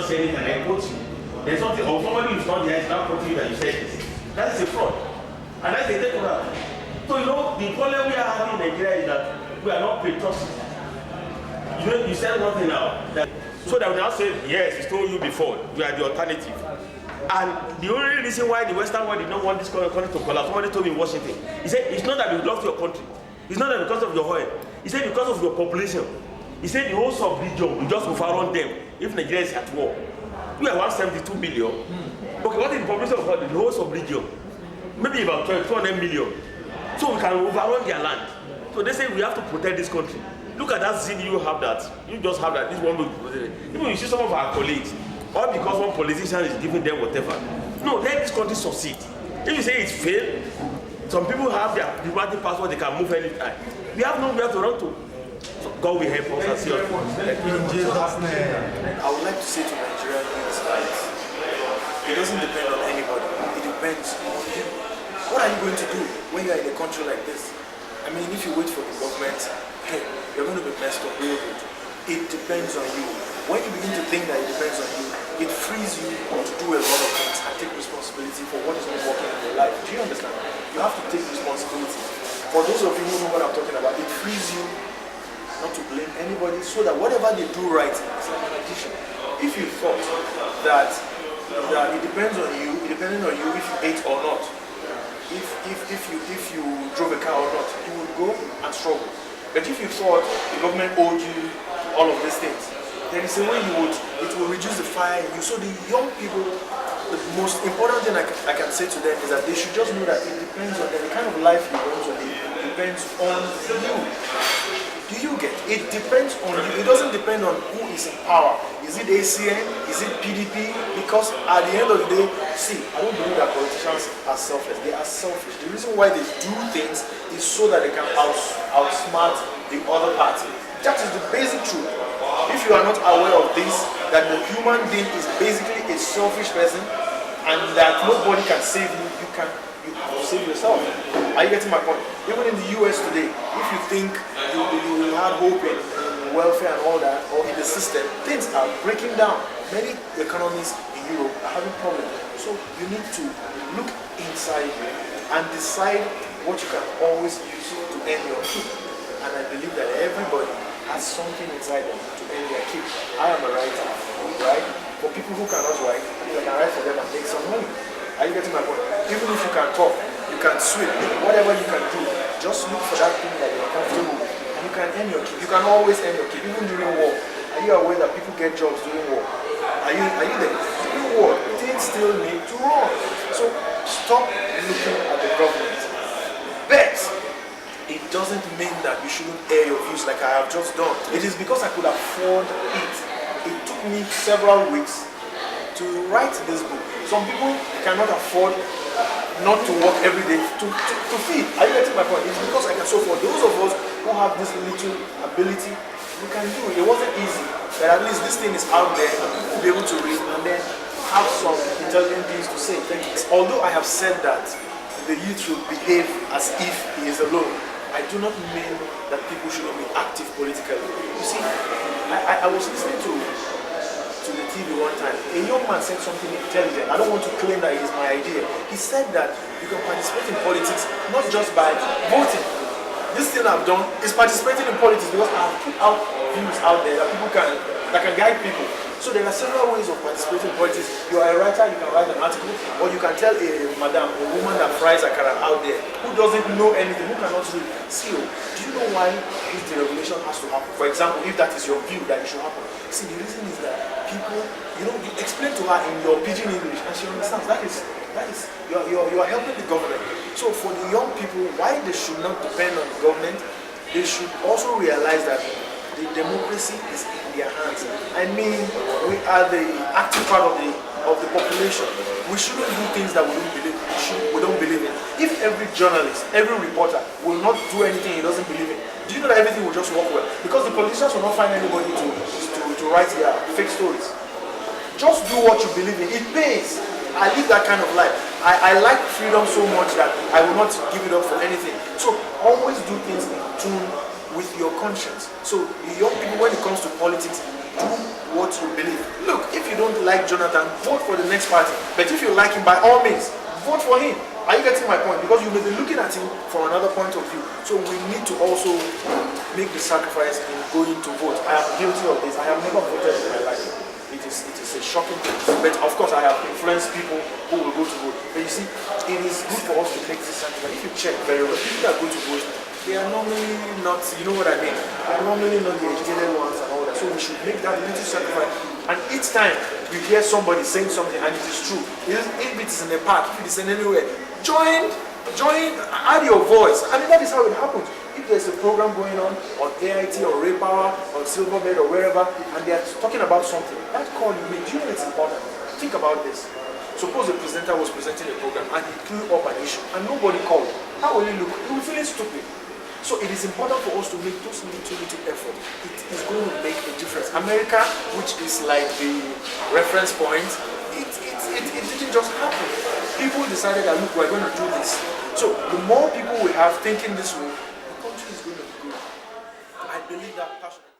just say anything and then quote you. There's something, or somebody who's not there is not quoting you that you said this. That is a fraud. And that's a takeover. So you know, the problem we are having in Nigeria is that we are not patriotic. You know, you said one thing now, that, so that we now say, yes, we told you before, we are the alternative. And the only reason why the Western world did not want this country to collapse, somebody told me in Washington, he said, it's not that we love your country. It's not that because of your oil. He said, because of your population. He said, the whole sub-region will just overrun them if Nigeria is at war. We are 172 million. Okay, what is the population of the whole sub-region? Maybe about 200 million. So we can overrun their land. So they say we have to protect this country. Look at that zeal you have that. You just have that. This one will protect it. Even you see some of our colleagues, all because one politician is giving them whatever. No, let this country succeed. If you say it's failed, some people have their diplomatic passport, they can move anytime. We have nowhere to run to. So God will help us and see us. I would like to say to Nigerian youth that it doesn't depend on anybody. It depends on you. What are you going to do when you are in a country like this? I mean, if you wait for the government, hey, you're going to be messed up real good. It depends on you. When you begin to think that it depends on you, it frees you to do a lot of things and take responsibility for what is not working in your life. Do you understand? You have to take responsibility. For those of you who know what I'm talking about, it frees you not to blame anybody, so that whatever they do right is like an addition. If you thought that it depends on you, it depends on you if you ate or not, if you drove a car or not, you would go and struggle. But if you thought the government owed you all of these things, there is a way it will reduce the fire in you. So the young people, the most important thing I can say to them is that they should just know that it depends on them. The kind of life you want to live depends on you. Do you get? It depends on you. It doesn't depend on who is in power. Is it ACN? Is it PDP? Because at the end of the day, see, I don't believe that politicians are selfless. They are selfish. The reason why they do things is so that they can outsmart the other party. That is the basic truth. If you are not aware of this, that the human being is basically a selfish person and that nobody can save you, you have to save yourself. Are you getting my point? Even in the US today, if you think you had hope in welfare and all that, or in the system, things are breaking down. Many economies in Europe are having problems. So you need to look inside you and decide what you can always use to earn your keep. And I believe that everybody has something inside them to earn their keep. I am a writer, right? For people who cannot write, I can write for them and make some money. Are you getting my point? Even if you can talk, you can swim, whatever you can do, just look for that thing that you're comfortable with. And you can earn your keep. You can always earn your keep, even during war. Are you aware that people get jobs during war? Are you there? During war, things still need to run. So stop looking at the government. But it doesn't mean that you shouldn't air your views like I have just done. It is because I could afford it. It took me several weeks to write this book. Some people cannot afford not to work every day to feed. Are you getting my point? It's because I can. So for those of us who have this little ability, we can do it. It wasn't easy, but at least this thing is out there and people will be able to read and then have some intelligent things to say. Thank you. Although I have said that the youth should behave as if he is alone, I do not mean that people shouldn't be active politically. You see, I was listening to the TV one time. A young man said something intelligent. I don't want to claim that it is my idea. He said that you can participate in politics not just by voting. This thing I've done is participating in politics because I have put out views out there that people can guide people. So there are several ways of participating in politics. You are a writer, you can write an article, or you can tell a woman that fries akara out there who doesn't know anything, who cannot read. See, do you know why this deregulation has to happen? For example, if that is your view that it should happen. See, the reason is that people, you explain to her in your pidgin English and she understands. That is you are helping the government. So for the young people, why they should not depend on the government, they should also realize that the democracy is in their hands. I mean, we are the active part of the population. We shouldn't do things that we don't believe in. If every journalist, every reporter will not do anything he doesn't believe in, do you know that everything will just work well? Because the politicians will not find anybody to write their fake stories. Just do what you believe in. It pays. I live that kind of life. I like freedom so much that I will not give it up for anything. So always do things in tune with your conscience. So the young people, when it comes to politics, do what you believe. Look, if you don't like Jonathan, vote for the next party. But if you like him, by all means, vote for him. Are you getting my point? Because you may be looking at him from another point of view. So we need to also make the sacrifice in going to vote. I am guilty of this. I have never voted in my life. It is a shocking thing. But of course, I have influenced people who will go to vote. But you see, it is good for us to make this sacrifice. If you check very well, people that go to vote, they are normally not, you know what I mean? They are normally not the educated ones and all that. So we should make that little sacrifice. And each time you hear somebody saying something and it is true, if it is in a park, if it is in anywhere, join, add your voice. I mean, that is how it happens. If there's a program going on AIT or Ray Power or Silverbed or wherever, and they are talking about something, that call you make, do you know it's important? Think about this. Suppose the presenter was presenting a program and he threw up an issue and nobody called. How will he look? He will feel stupid. So it is important for us to make those little effort. It is going to make a difference. America, which is like the reference point, it didn't just happen. People decided that, look, we're going to do this. So the more people we have thinking this way, the country is going to be good. I believe that passionately.